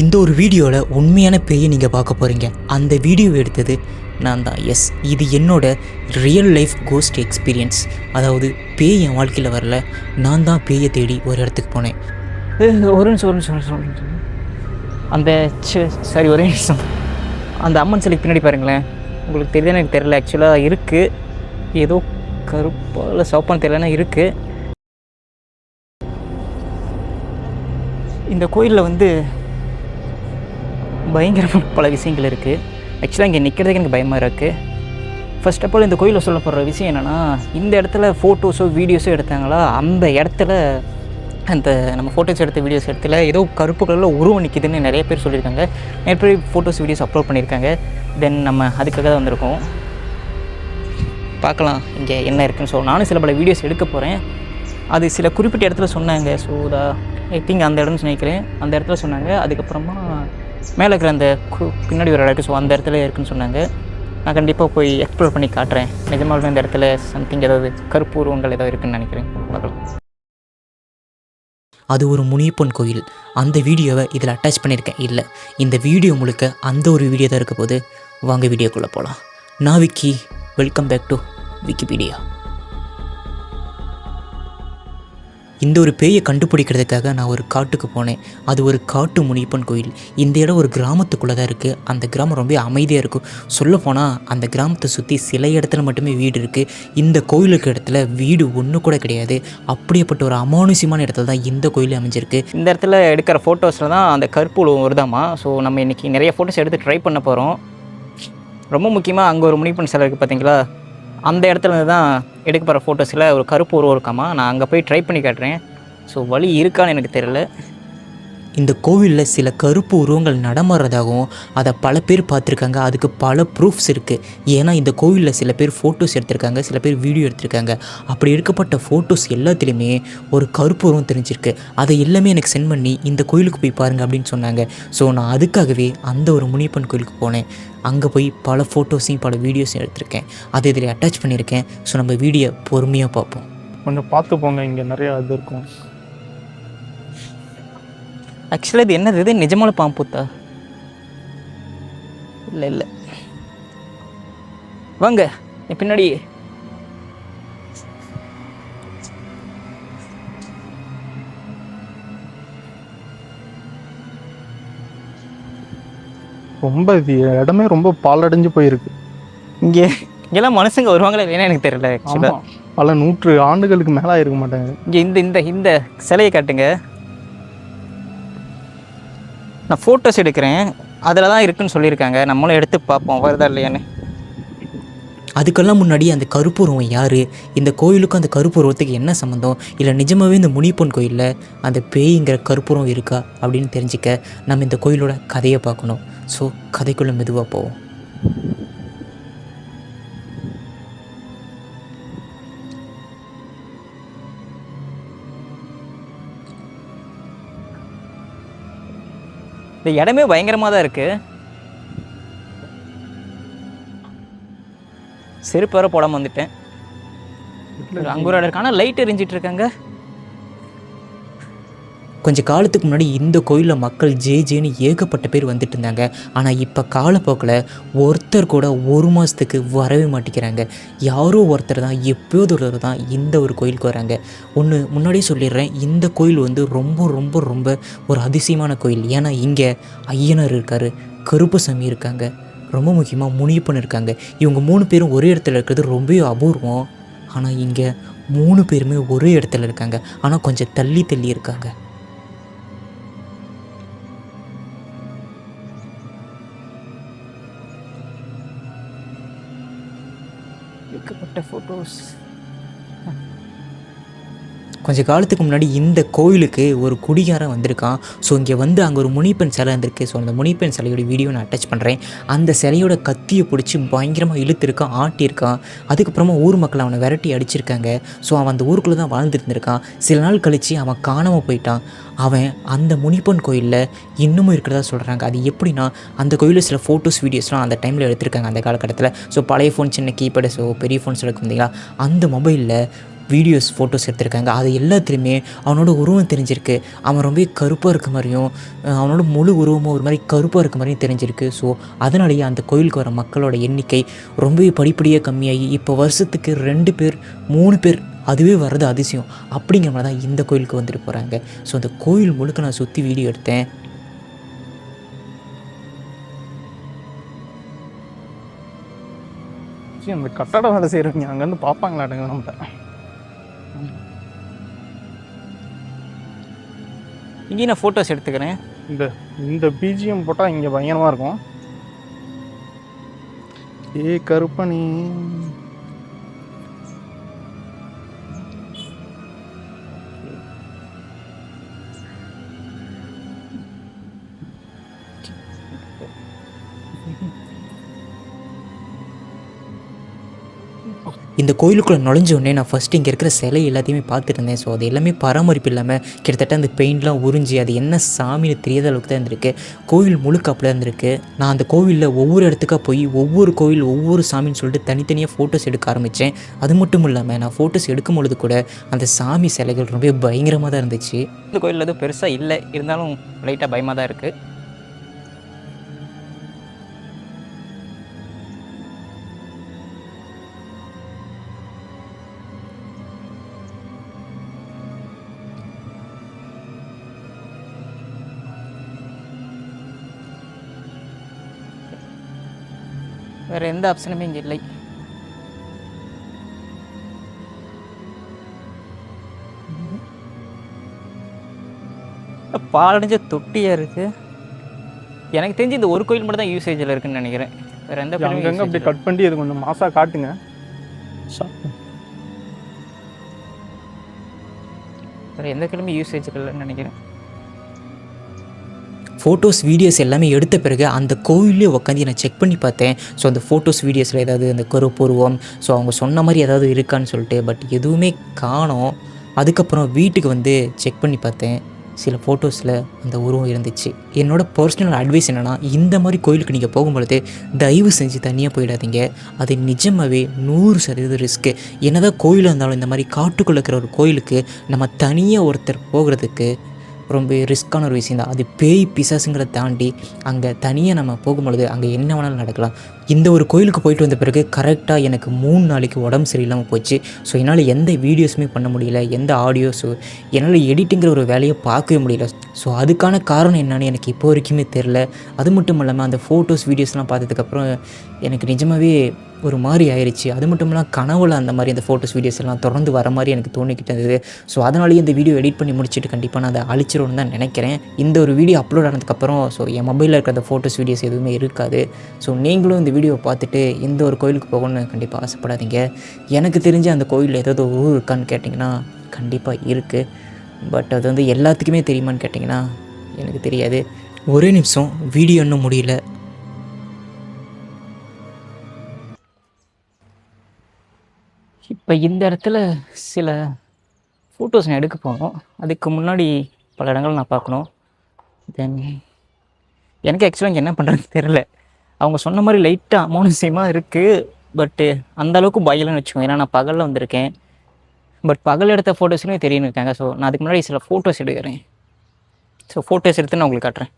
இந்த ஒரு வீடியோவில் உண்மையான பேயை நீங்கள் பார்க்க போகிறீங்க. அந்த வீடியோவை எடுத்தது நான் தான். எஸ், இது என்னோட ரியல் லைஃப் கோஸ்ட் எக்ஸ்பீரியன்ஸ். அதாவது பேய் என் வாழ்க்கையில் வரல, நான் தான் பேயை தேடி ஒரு இடத்துக்கு போனேன். ஒரு நிமிஷம் அந்த சரி ஒரே நிமிஷம். அந்த அம்மன் சிலைக்கு பின்னாடி பாருங்களேன், உங்களுக்கு தெரியுதுன்னு எனக்கு தெரியல. ஆக்சுவலாக இருக்குது, ஏதோ கருப்பாக இல்லை சோப்பான்னு தெரியலன்னா இருக்குது. இந்த கோயிலில் வந்து பயங்கரமான பல விஷயங்கள் இருக்குது. ஆக்சுவலாக இங்கே நிற்கிறதுக்கு எனக்கு பயமாக இருக்குது. ஃபர்ஸ்ட் ஆஃப் ஆல் இந்த கோயிலில் சொல்லப்படுற விஷயம் என்னென்னா, இந்த இடத்துல ஃபோட்டோஸோ வீடியோஸோ எடுத்தாங்களா, அந்த இடத்துல அந்த நம்ம ஃபோட்டோஸ் எடுத்த வீடியோஸ் இடத்துல ஏதோ கருப்பு கலரில் உருவம் நிற்கிதுன்னு நிறைய பேர் சொல்லியிருக்காங்க. நிறைய பேர் ஃபோட்டோஸ் வீடியோஸ் அப்லோட் பண்ணியிருக்காங்க. தென் நம்ம அதுக்காக தான் வந்திருக்கோம். பார்க்கலாம் இங்கே என்ன இருக்குதுன்னு. ஸோ நானும் சில பல வீடியோஸ் எடுக்க போகிறேன். அது சில குறிப்பிட்ட இடத்துல சொன்னாங்க. ஸோ ஐ திங்க் அந்த இடம்னு நினைக்கிறேன். அந்த இடத்துல சொன்னாங்க. அதுக்கப்புறமா மேலே இருக்கிற அந்த பின்னாடி ஒரு இடம் இருக்குது. ஸோ அந்த இடத்துல இருக்குதுன்னு சொன்னாங்க. நான் கண்டிப்பாக போய் எக்ஸ்ப்ளோர் பண்ணி காட்டுறேன். நிஜமாலுமே அந்த இடத்துல சம்திங் ஏதாவது கருப்பு உருவங்கள் ஏதாவது இருக்குதுன்னு நினைக்கிறேன். பார்க்கலாம். அது ஒரு முனியப்பன் கோயில். அந்த வீடியோவை இதில் அட்டாச் பண்ணியிருக்கேன். இல்லை, இந்த வீடியோ முழுக்க அந்த ஒரு வீடியோ தான் இருக்க போது. வாங்க வீடியோக்குள்ளே போகலாம். நான் Vicky. Welcome back to Wikipedia. இந்த ஒரு பேயை கண்டுபிடிக்கிறதுக்காக நான் ஒரு காட்டுக்கு போனேன். அது ஒரு காட்டு முனியப்பன் கோயில். இந்த இடம் ஒரு கிராமத்துக்குள்ளே தான் இருக்குது. அந்த கிராமம் ரொம்ப அமைதியாக இருக்கும். சொல்லப்போனால் அந்த கிராமத்தை சுற்றி சில இடத்துல மட்டுமே வீடு இருக்குது. இந்த கோயிலுக்கு இடத்துல வீடு ஒன்று கூட கிடையாது. அப்படியேப்பட்ட ஒரு அமானுஷ்யமான இடத்துல தான் இந்த கோயில் அமைஞ்சிருக்கு. இந்த இடத்துல எடுக்கிற ஃபோட்டோஸில் தான் அந்த கருப்பு வருதாமா. ஸோ நம்ம இன்றைக்கி நிறைய ஃபோட்டோஸ் எடுத்து ட்ரை பண்ண போகிறோம். ரொம்ப முக்கியமாக அங்கே ஒரு முனியப்பன் சிலை இருக்குது பார்த்தீங்களா, அந்த இடத்துல தான் எடுக்க போகிற ஃபோட்டோஸில் ஒரு கருப்பு உருவம் இருக்காமா. நான் அங்கே போய் ட்ரை பண்ணி காட்டுறேன். ஸோ வழி இருக்கான்னு எனக்கு தெரியல. இந்த கோவிலில் சில கருப்பு உருவங்கள் நடமாடுறதாகவும் அதை பல பேர் பார்த்துருக்காங்க. அதுக்கு பல ப்ரூஃப்ஸ் இருக்குது. ஏன்னா இந்த கோவிலில் சில பேர் ஃபோட்டோஸ் எடுத்திருக்காங்க, சில பேர் வீடியோ எடுத்திருக்காங்க. அப்படி எடுக்கப்பட்ட ஃபோட்டோஸ் எல்லாத்துலேயுமே ஒரு கருப்பு உருவம் தெரிஞ்சிருக்கு. அதை எல்லாமே எனக்கு சென்ட் பண்ணி இந்த கோயிலுக்கு போய் பாருங்கள் அப்படின்னு சொன்னாங்க. ஸோ நான் அதுக்காகவே அந்த ஒரு முனியப்பன் கோயிலுக்கு போனேன். அங்கே போய் பல ஃபோட்டோஸையும் பல வீடியோஸையும் எடுத்திருக்கேன். அதை இதில் அட்டாச் பண்ணியிருக்கேன். ஸோ நம்ம வீடியோ பொறுமையாக பார்ப்போம். கொஞ்சம் பார்த்து போங்க, இங்கே நிறையா இது இருக்கும். ஆக்சுவலாக இது என்னது? இது நிஜமான பாம்புத்தா? இல்லை வாங்க என் பின்னாடி. ரொம்ப இது இடமே ரொம்ப பாலடைஞ்சு போயிருக்கு. இங்கெல்லாம் மனுஷங்க வருவாங்களே வேணா எனக்கு தெரியல. ஆக்சுவலாக பல 100 ஆண்டுகளுக்கு மேலே இருக்க மாட்டாங்க. இங்கே இந்த இந்த சிலையை காட்டுங்க. நான் ஃபோட்டோஸ் எடுக்கிறேன், அதில் தான் இருக்குதுன்னு சொல்லியிருக்காங்க. நம்மளும் எடுத்து பார்ப்போம் வருதா இல்லையான்னு. அதுக்கெல்லாம் முன்னாடி அந்த கருப்புருவம் யார், இந்த கோயிலுக்கும் அந்த கருப்புருவத்துக்கு என்ன சம்மந்தம், இல்லை நிஜமாகவே இந்த முனியப்பன் கோயிலில் அந்த பேய்ங்கிற கருப்புருவம் இருக்கா அப்படின்னு தெரிஞ்சுக்க நம்ம இந்த கோயிலோட கதையை பார்க்கணும். ஸோ கதைக்குள்ளே மெதுவாக போவோம். இந்த இடமே பயங்கரமாக தான் இருக்குது. செருப்பு வர போடாமல் வந்துட்டேன். அங்கே ஒரு இடம் இருக்கு, ஆனால் லைட் எரிஞ்சிட்டு இருக்காங்க. கொஞ்சம் காலத்துக்கு முன்னாடி இந்த கோயிலில் மக்கள் ஜேன்னு ஏகப்பட்ட பேர் வந்துட்டு இருந்தாங்க. ஆனால் இப்போ காலப்போக்கில் ஒருத்தர் கூட ஒரு மாதத்துக்கு வரவே மாட்டேங்கிறாங்க. யாரோ ஒருத்தர் தான், எப்போது ஒருத்தர் தான் இந்த ஒரு கோயிலுக்கு வராங்க. ஒன்று முன்னாடியே சொல்லிடுறேன், இந்த கோயில் வந்து ரொம்ப ரொம்ப ரொம்ப ஒரு அதிசயமான கோயில். ஏன்னா இங்கே ஐயனார் இருக்கார், கருப்பசாமி இருக்காங்க, ரொம்ப முக்கியமாக முனியப்பன் இருக்காங்க. இவங்க 3 பேரும் ஒரே இடத்துல இருக்கிறது ரொம்ப அபூர்வம். ஆனால் இங்கே 3 பேருமே ஒரே இடத்துல இருக்காங்க, ஆனால் கொஞ்சம் தள்ளி தள்ளி இருக்காங்க. எடுக்கப்பட்ட ஃபோட்டோஸ். கொஞ்சம் காலத்துக்கு முன்னாடி இந்த கோயிலுக்கு ஒரு குடிகாரன் வந்திருக்கான். ஸோ இங்கே வந்து அங்கே ஒரு முனிப்பெண் சிலை இருந்திருக்கு. ஸோ அந்த முனிப்பெண் சிலையோட வீடியோ நான் அட்டாச் பண்ணுறேன். அந்த சிலையோட கத்தியை பிடிச்சி பயங்கரமாக இழுத்துருக்கான், ஆட்டியிருக்கான். அதுக்கப்புறமா ஊர் மக்கள் அவனை விரட்டி அடிச்சிருக்காங்க. ஸோ அவன் அந்த ஊருக்குள்ளே தான் வாழ்ந்துட்டு இருந்திருக்கான். சில நாள் கழித்து அவன் காணாமல் போயிட்டான். அவன் அந்த முனிப்பன் கோயிலில் இன்னமும் இருக்கிறதா சொல்கிறாங்க. அது எப்படின்னா, அந்த கோயிலில் சில ஃபோட்டோஸ் வீடியோஸ்லாம் அந்த டைமில் எடுத்திருக்காங்க அந்த காலகட்டத்தில். ஸோ பழைய ஃபோன், சின்ன கீபேடு, ஸோ பெரிய ஃபோன்ஸ் இருக்கும் இல்லைங்களா, அந்த மொபைலில் வீடியோஸ் ஃபோட்டோஸ் எடுத்திருக்காங்க. அது எல்லாத்துலேயுமே அவனோட உருவம் தெரிஞ்சிருக்கு. அவன் ரொம்ப கருப்பாக இருக்க மாதிரியும் அவனோட முழு உருவமும் ஒரு மாதிரி கருப்பாக இருக்க மாதிரியும் தெரிஞ்சிருக்கு. ஸோ அதனாலேயே அந்த கோயிலுக்கு வர மக்களோட எண்ணிக்கை ரொம்பவே படிப்படியாக கம்மியாகி இப்போ வருஷத்துக்கு 2 பேர் 3 பேர் அதுவே வர்றது அதிசயம். அப்படிங்கிற மாதிரி தான் இந்த கோயிலுக்கு வந்துட்டு போகிறாங்க. ஸோ அந்த கோயில் முழுக்க நான் சுற்றி வீடியோ எடுத்தேன். அந்த கட்டட வேலை செய்கிறவங்க அங்கேருந்து பார்ப்பாங்களாட்டுங்க நம்ம. இங்கேயும் நான் ஃபோட்டோஸ் எடுத்துக்கிறேன். இந்த பிஜிஎம் போட்டால் இங்கே பயங்கரமாக இருக்கும். கருப்பணி இந்த கோயிலுக்குள்ளே நுழைஞ்ச உடனே நான் ஃபஸ்ட்டு இங்கே இருக்கிற சிலை எல்லாத்தையுமே பார்த்துட்டு இருந்தேன். ஸோ அது எல்லாமே பராமரிப்பு இல்லாமல் கிட்டத்தட்ட அந்த பெயிண்ட்லாம் உறிஞ்சி அது என்ன சாமின்னு தெரியாத அளவுக்கு தான் இருந்திருக்கு. கோவில் முழுக்க அப்படி தான் இருந்திருக்கு. நான் அந்த கோவிலில் ஒவ்வொரு இடத்துக்காக போய் ஒவ்வொரு கோவில் ஒவ்வொரு சாமின்னு சொல்லிட்டு தனித்தனியாக ஃபோட்டோஸ் எடுக்க ஆரம்பித்தேன். அது மட்டும் இல்லாமல் நான் ஃபோட்டோஸ் எடுக்கும் பொழுது கூட அந்த சாமி சிலைகள் ரொம்ப பயங்கரமாக தான் இருந்துச்சு. இந்த கோயிலில் எதுவும் பெருசாக இல்லை, இருந்தாலும் லைட்டாக பயமாக தான் இருக்குது. வேறு எந்த ஆப்ஷனுமே இங்கே இல்லை. பாலடைஞ்ச தொட்டியாக இருக்குது. எனக்கு தெரிஞ்சு இந்த ஒரு கோயில் மட்டும் தான் யூசேஜில் இருக்குதுன்னு நினைக்கிறேன். வேறு எந்த அங்கங்கே அப்படி கட் பண்ணி அது கொஞ்சம் மாசாக காட்டுங்க. வேறு எந்த கிழமை யூசேஜ் இல்லைன்னு நினைக்கிறேன். ஃபோட்டோஸ் வீடியோஸ் எல்லாமே எடுத்த பிறகு அந்த கோயிலே உட்காந்து நான் செக் பண்ணி பார்த்தேன். ஸோ அந்த ஃபோட்டோஸ் வீடியோஸில் ஏதாவது அந்த கருப்பூர்வம் ஸோ அவங்க சொன்ன மாதிரி ஏதாவது இருக்கான்னு சொல்லிட்டு, பட் எதுவுமே காணோம். அதுக்கப்புறம் வீட்டுக்கு வந்து செக் பண்ணி பார்த்தேன். சில ஃபோட்டோஸில் அந்த உருவம் இருந்துச்சு. என்னோடய பர்சனல் அட்வைஸ் என்னென்னா, இந்த மாதிரி கோயிலுக்கு நீங்கள் போகும்பொழுது தயவு செஞ்சு தனியாக போயிடாதீங்க. அது நிஜமாகவே 100% ரிஸ்க்கு. என்னதான் கோயிலாக இருந்தாலும் இந்த மாதிரி காட்டுக்குள்ளே இருக்கிற ஒரு கோயிலுக்கு நம்ம தனியாக ஒருத்தர் போகிறதுக்கு ரொம்ப ரிஸ்க்கான ஒரு விஷயம் தான். அது பேய் பிசாசுங்கிறத தாண்டி அங்கே தனியாக நம்ம போகும்பொழுது அங்கே என்ன வேணாலும் நடக்கலாம். இந்த ஒரு கோயிலுக்கு போயிட்டு வந்த பிறகு கரெக்டாக எனக்கு 3 நாளைக்கு உடம்பு சரியில்லாமல் போச்சு. ஸோ என்னால் எந்த வீடியோஸுமே பண்ண முடியல, எந்த ஆடியோஸோ என்னால் எடிட்டுங்கிற ஒரு வேலையை பார்க்கவே முடியல. ஸோ அதுக்கான காரணம் என்னன்னு எனக்கு இப்போ வரைக்குமே தெரில. அது மட்டும் இல்லாமல் அந்த ஃபோட்டோஸ் வீடியோஸ்லாம் பார்த்ததுக்கப்புறம் எனக்கு நிஜமாகவே ஒரு மாதிரி ஆயிடுச்சு. அது மட்டும் இல்லாமல் கனவுல அந்த மாதிரி அந்த ஃபோட்டோஸ் வீடியோஸ் எல்லாம் தொடர்ந்து வர மாதிரி எனக்கு தோணிக்கிட்டு இருந்தது. ஸோ அதனாலேயே இந்த வீடியோ எடிட் பண்ணி முடிச்சுட்டு கண்டிப்பாக நான் அதை அழிச்சிடணும்னு தான் நினைக்கிறேன். இந்த ஒரு வீடியோ அப்லோட் ஆனதுக்கப்புறம் ஸோ என் மொபைலில் இருக்கிற அந்த ஃபோட்டோஸ் வீடியோஸ் எதுவுமே இருக்காது. ஸோ நீங்களும் இந்த வீடியோவை பார்த்துட்டு இந்த ஒரு கோயிலுக்கு போகணும்னு கண்டிப்பாக ஆசைப்படாதீங்க. எனக்கு தெரிஞ்ச அந்த கோயிலில் ஏதாவது ஊர் இருக்கான்னு கேட்டிங்கன்னா கண்டிப்பாக இருக்குது. பட் அது வந்து எல்லாத்துக்குமே தெரியுமான்னு கேட்டிங்கன்னா எனக்கு தெரியாது. ஒரே நிமிஷம், வீடியோ இன்னும் முடியல. இப்போ இந்த இடத்துல சில ஃபோட்டோஸ் நான் எடுக்க போகணும். அதுக்கு முன்னாடி பல இடங்கள் நான் பார்க்கணும். தென் எனக்கு ஆக்சுவலாக இங்கே என்ன பண்ணுறதுன்னு தெரில. அவங்க சொன்ன மாதிரி லைட்டாக அமானுஷ்யமாக இருக்குது. பட்டு அந்தளவுக்கு பயலன்னு வச்சுக்கோங்க. ஏன்னா நான் பகலில் வந்திருக்கேன். பட் பகல் எடுத்த ஃபோட்டோஸ்லேயும் தெரியுன்னு இருக்காங்க. ஸோ நான் அதுக்கு முன்னாடி சில ஃபோட்டோஸ் எடுக்கிறேன். ஸோ ஃபோட்டோஸ் எடுத்து நான் உங்களுக்கு காட்டுறேன்.